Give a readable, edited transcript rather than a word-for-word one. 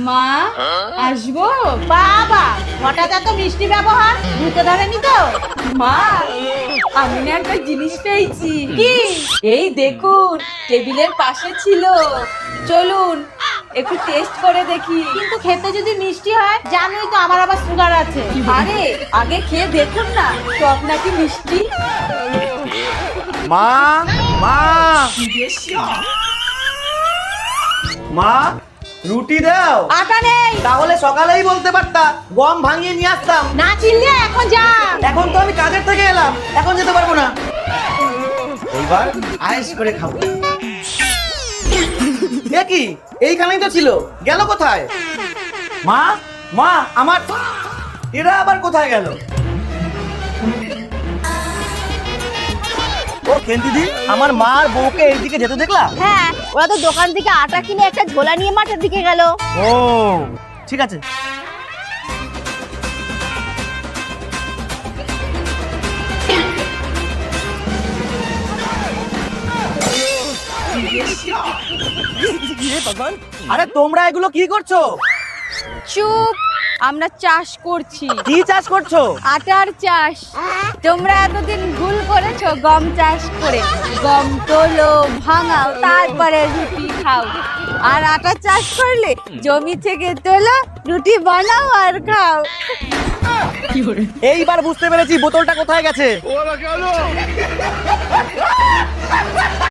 মা আসবো? বাবা হঠাৎ এত মিষ্টি ব্যবহার, ভূতে ধরেনি তো? মা আমি না একটা জিনিস পেয়েছি। কি? এই দেখুন, টেবিলের পাশে ছিল। চলুন একটু টেস্ট করে দেখি। কিন্তু খেতে যদি মিষ্টি হয়, জানোই তো আমার আবার সুগার আছে। আরে আগে খেয়ে দেখুন না, টক নাকি মিষ্টি। মা মা মা রুটি দাও। আটা নেই। তাহলে সকালেই বলতে পারতা, গম ভাঙিয়ে নিয়ে আসতাম। না চিনলে এখন যা। এখন তো আমি কাজের থেকে এলাম, এখন যেতে পারবো না। এইবার আয়েশ করে খাবো। এ কি, এইখানেই তো ছিল, গেল কোথায়? মা মা আমার এরা আবার কোথায় গেল? ও খেন্তিদি, আমার মা আর বউকে এইদিকে যেতে দেখলা? হ্যাঁ, ওরা তো দোকান থেকে আটা কিনে একটা ঝোলা নিয়ে মাঠের দিকে গেল। ও ঠিক আছে। আরে তোমরা এগুলো কি করছো? চুপ, আমরা চাষ করছি। কি চাষ করছো? আটার চাষ। তোমরা এতদিন ভুল করেছো গম চাষ করে। গম তোলো, ভাঙাও, তারপরে রুটি খাও। আর আটা চাষ করলে জমি থেকে তোলো, রুটি বানাও আর খাও। এইবার বুঝতে পেরেছি বোতলটা কোথায় গেছে।